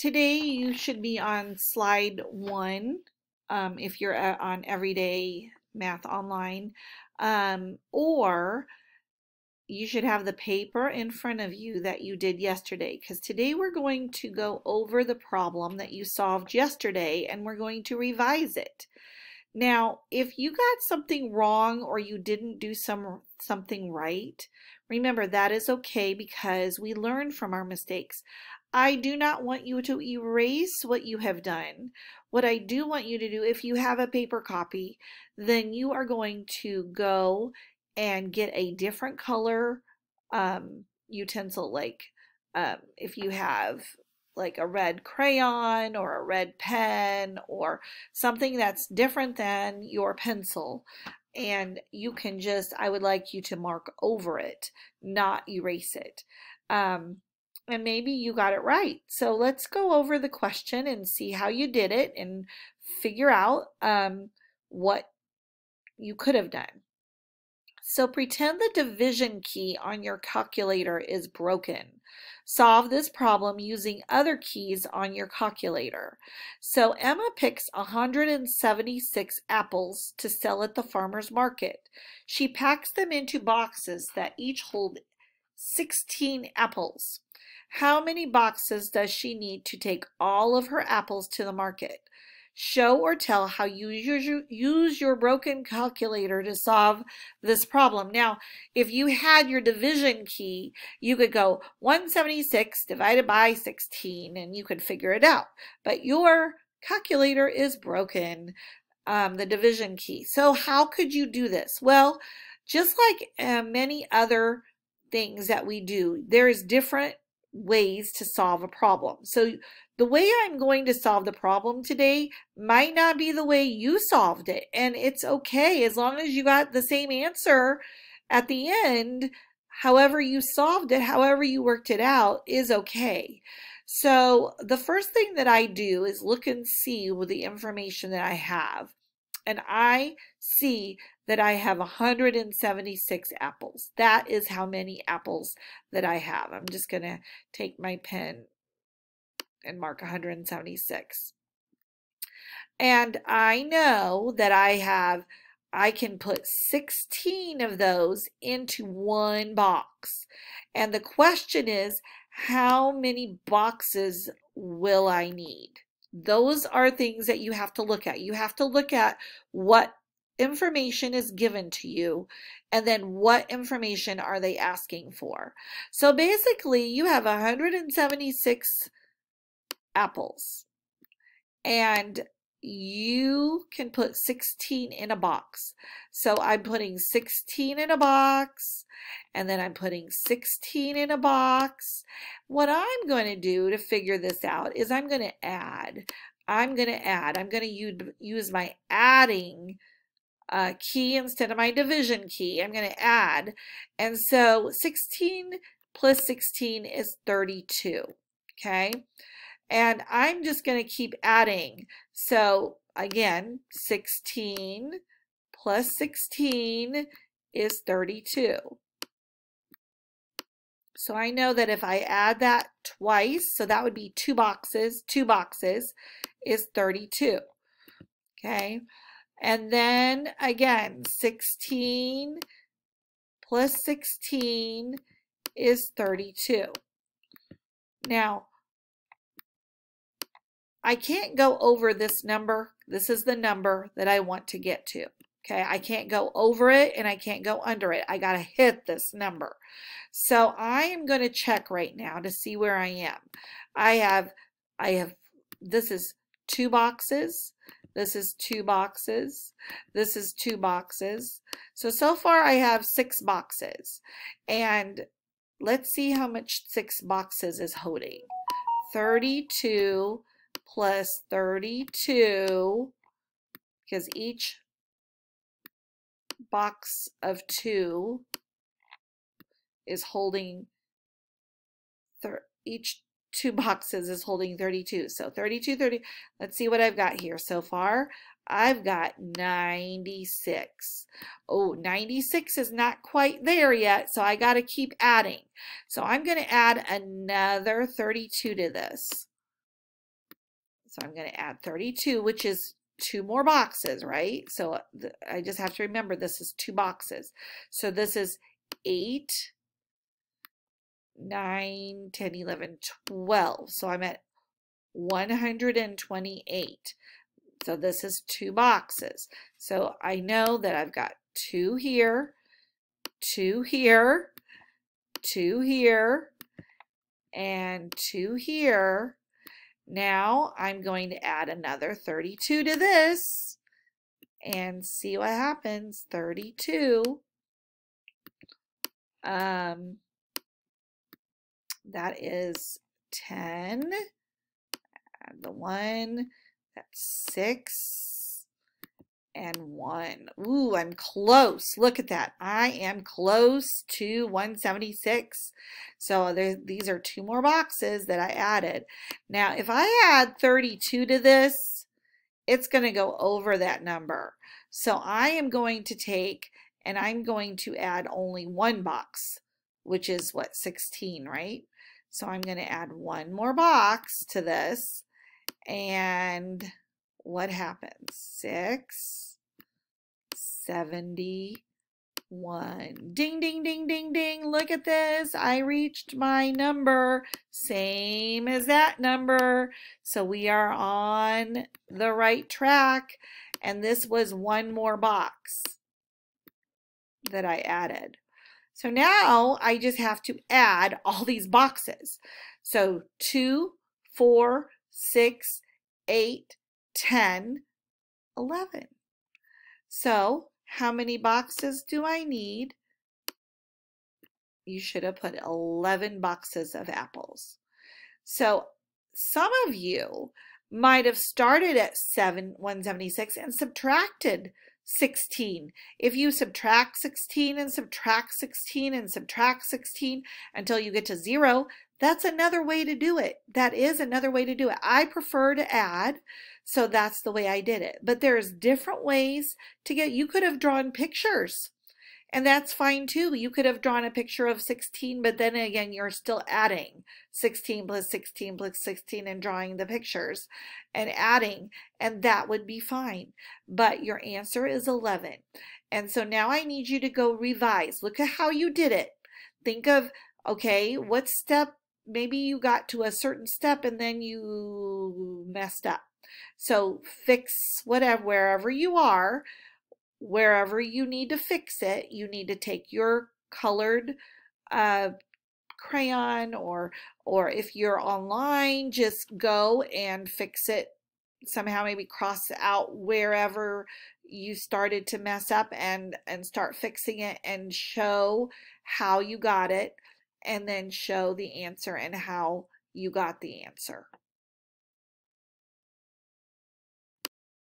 Today you should be on slide 1 if you're on Everyday Math Online, or you should have the paper in front of you that you did yesterday, because today we're going to go over the problem that you solved yesterday and we're going to revise it. Now, if you got something wrong or you didn't do something right, remember that is okay because we learn from our mistakes. I do not want you to erase what you have done. What I do want you to do, if you have a paper copy, then you are going to go and get a different color utensil, like if you have like a red crayon or a red pen or something that's different than your pencil. And you can just, I would like you to mark over it, not erase it. And maybe you got it right. So let's go over the question and see how you did it and figure out what you could have done. So pretend the division key on your calculator is broken. Solve this problem using other keys on your calculator. So Emma picks 176 apples to sell at the farmer's market. She packs them into boxes that each hold 16 apples. How many boxes does she need to take all of her apples to the market? Show or tell how you use your broken calculator to solve this problem. Now, if you had your division key, you could go 176 divided by 16 and you could figure it out. But your calculator is broken, the division key. So how could you do this? Well, just like many other things that we do, there's different ways to solve a problem. So the way I'm going to solve the problem today might not be the way you solved it, and it's okay as long as you got the same answer at the end. However you solved it, however you worked it out is okay. So the first thing that I do is look and see with the information that I have, and I see that I have 176 apples. That is how many apples that I have. I'm just going to take my pen and mark 176. And I know that I can put 16 of those into one box. And the question is, how many boxes will I need? Those are things that you have to look at. You have to look at what information is given to you and then what information are they asking for. So basically you have 176 apples and you can put 16 in a box. So I'm putting 16 in a box and then I'm putting 16 in a box. What I'm going to do to figure this out is I'm going to add. I'm going to use my adding key instead of my division key. I'm going to add. And so 16 plus 16 is 32. Okay. And I'm just going to keep adding. So again, 16 plus 16 is 32. So I know that if I add that twice, so that would be two boxes is 32. Okay. And then again, 16 plus 16 is 32. Now, I can't go over this number. This is the number that I want to get to. Okay, I can't go over it and I can't go under it. I got to hit this number. So I am going to check right now to see where I am. I have, this is 2 boxes. This is 2 boxes. This is 2 boxes. So far I have 6 boxes. And let's see how much 6 boxes is holding. 32 plus 32, because each box of 2 is holding, each 2 boxes is holding 32. So 32, 30, let's see what I've got here so far. I've got 96. Oh, 96 is not quite there yet, so I got to keep adding. So I'm going to add another 32 to this. So I'm going to add 32, which is 2 more boxes, right? So I just have to remember this is 2 boxes. So this is 8, 9, 10, 11, 12. So I'm at 128. So this is 2 boxes. So I know that I've got 2 here, 2 here, 2 here, and 2 here. Now I'm going to add another 32 to this and see what happens. 32. That is 10. Add the 1. That's 6. And 1. Ooh, I'm close. Look at that. I am close to 176. So these are 2 more boxes that I added. Now, if I add 32 to this, it's going to go over that number. So I am going to take and I'm going to add only 1 box, which is what, 16, right? So I'm going to add 1 more box to this. And what happens? 6, 71. Ding, ding, ding, ding, ding. Look at this. I reached my number. Same as that number. So we are on the right track. And this was 1 more box that I added. So now I just have to add all these boxes. So 2, 4, 6, 8, 10, 11. So how many boxes do I need? You should have put 11 boxes of apples. So some of you might have started at 176 and subtracted 16. If you subtract 16 and subtract 16 and subtract 16 until you get to 0, that's another way to do it. That is another way to do it. I prefer to add, so that's the way I did it. But there's different ways to get, you could have drawn pictures. And that's fine too. You could have drawn a picture of 16, but then again, you're still adding 16 plus 16 plus 16 and drawing the pictures and adding, and that would be fine. But your answer is 11. And so now I need you to go revise. Look at how you did it. Think of, okay, what step, maybe you got to a certain step and then you messed up. So fix whatever, wherever you are. Wherever you need to fix it, you need to take your colored crayon, or if you're online, just go and fix it somehow, maybe cross out wherever you started to mess up and start fixing it and show how you got it, and then show the answer and how you got the answer.